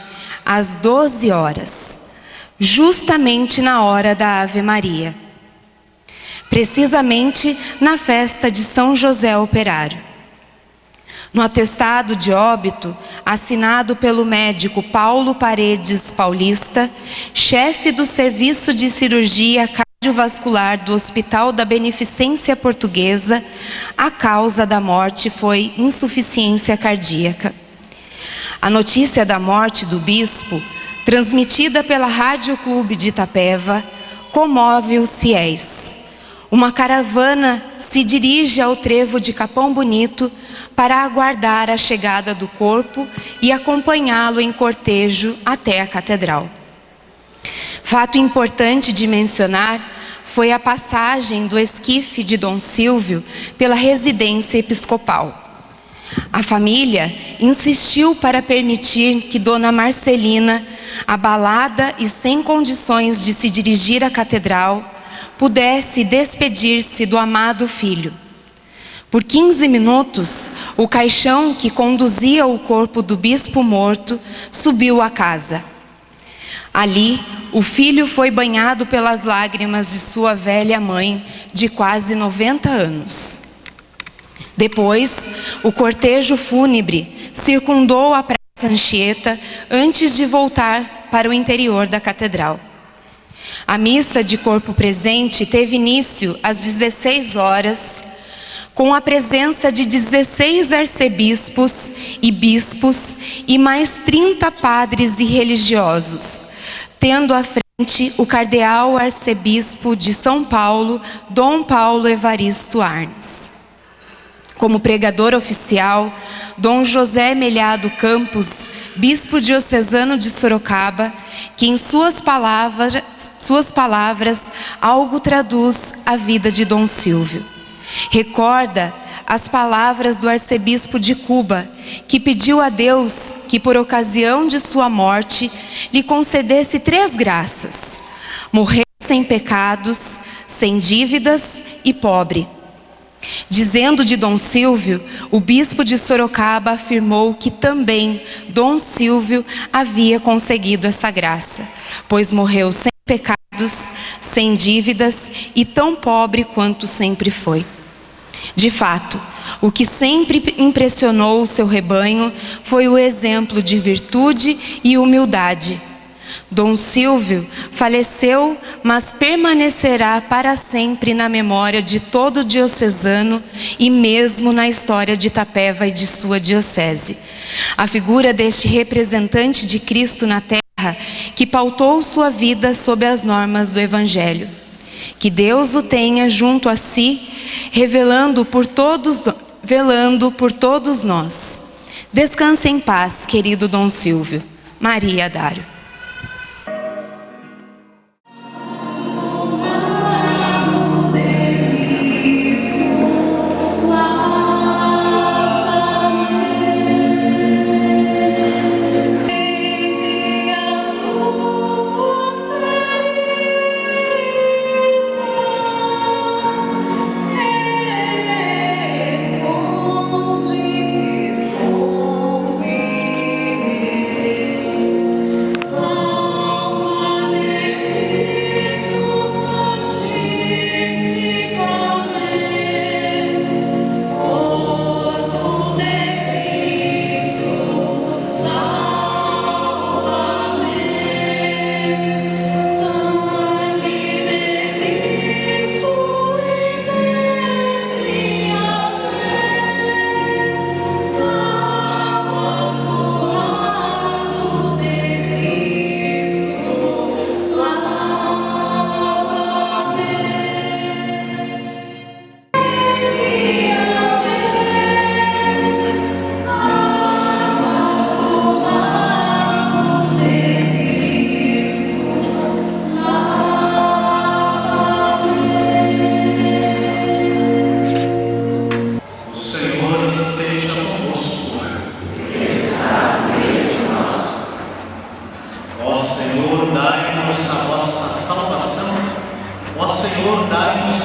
às 12 horas, justamente na hora da Ave Maria, precisamente na festa de São José Operário. No atestado de óbito, assinado pelo médico Paulo Paredes Paulista, chefe do Serviço de Cirurgia Cardiovascular do Hospital da Beneficência Portuguesa, a causa da morte foi insuficiência cardíaca. A notícia da morte do bispo, transmitida pela Rádio Clube de Itapeva, comove os fiéis. Uma caravana se dirige ao trevo de Capão Bonito para aguardar a chegada do corpo e acompanhá-lo em cortejo até a catedral. Fato importante de mencionar foi a passagem do esquife de Dom Silvio pela residência episcopal. A família insistiu para permitir que Dona Marcelina, abalada e sem condições de se dirigir à catedral, pudesse despedir-se do amado filho. Por 15 minutos, o caixão que conduzia o corpo do bispo morto subiu à casa. Ali, o filho foi banhado pelas lágrimas de sua velha mãe, de quase 90 anos. Depois, o cortejo fúnebre circundou a Praça Anchieta antes de voltar para o interior da catedral. A missa de corpo presente teve início às 16 horas, com a presença de 16 arcebispos e bispos e mais 30 padres e religiosos, tendo à frente o cardeal arcebispo de São Paulo, Dom Paulo Evaristo Arnes. Como pregador oficial, Dom José Melhado Campos, bispo diocesano de Sorocaba, que em suas palavras algo traduz a vida de Dom Silvio. Recorda as palavras do arcebispo de Cuba, que pediu a Deus que, por ocasião de sua morte, lhe concedesse 3 graças: morrer sem pecados, sem dívidas e pobre. Dizendo de Dom Silvio, o bispo de Sorocaba afirmou que também Dom Silvio havia conseguido essa graça, pois morreu sem pecados, sem dívidas e tão pobre quanto sempre foi. De fato, o que sempre impressionou o seu rebanho foi o exemplo de virtude e humildade. Dom Silvio faleceu, mas permanecerá para sempre na memória de todo diocesano e mesmo na história de Itapeva e de sua diocese. A figura deste representante de Cristo na terra, que pautou sua vida sob as normas do Evangelho. Que Deus o tenha junto a si, velando por todos nós. Descanse em paz, querido Dom Silvio. Maria Dário.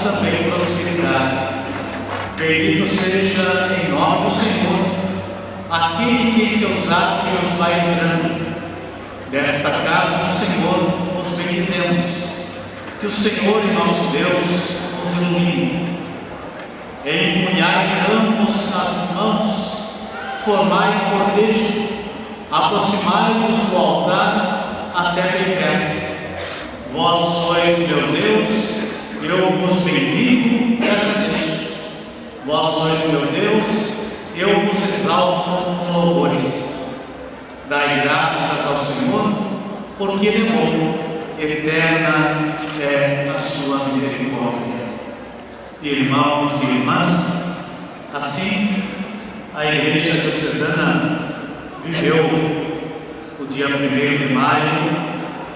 também prosperidade. Bendito seja em nome do Senhor aquele que em seus átrios vai entrando. Nesta casa do Senhor os bendizemos. Que o Senhor e nosso Deus nos ilumine. Empunhai ramos nas mãos, formai um cortejo, aproximai-vos do altar até bem perto. Vós sois meu Deus, eu vos bendigo e agradeço. Vós sois meu Deus, eu vos exalto com louvores. Dai graças ao Senhor, porque Ele é bom, eterna é a sua misericórdia. Irmãos e irmãs, assim a Igreja Diocesana viveu o dia 1º de maio,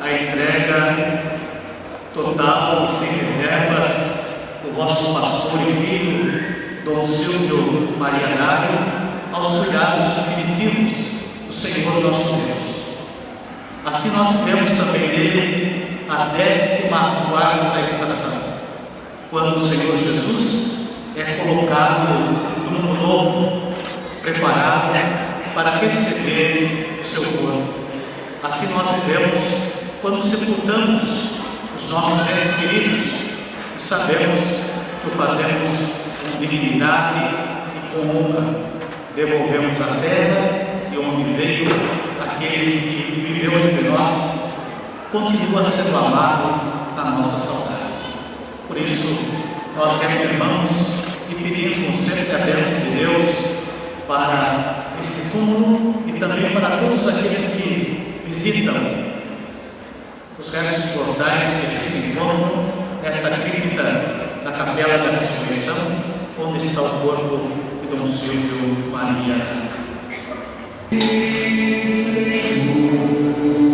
a entrega total e sem reservas do vosso pastor e filho, Dom Silvio Maria Dário, aos cuidados definitivos do Senhor nosso Deus. Assim nós vivemos também nele a 14ª estação, quando o Senhor Jesus é colocado no mundo novo, preparado para receber o seu corpo. Assim nós vivemos quando sepultamos os nossos entes queridos e sabemos que o fazemos com dignidade e com honra. Devolvemos a terra de onde veio aquele que viveu entre nós, continua sendo amado na nossa saudade. Por isso, nós reafirmamos e pedimos sempre a bênção de Deus para esse túmulo e também para todos aqueles que visitam os restos mortais que aqui se encontram nesta cripta da Capela da Ressurreição, onde está o corpo de Dom Silvio Maria. Senhor.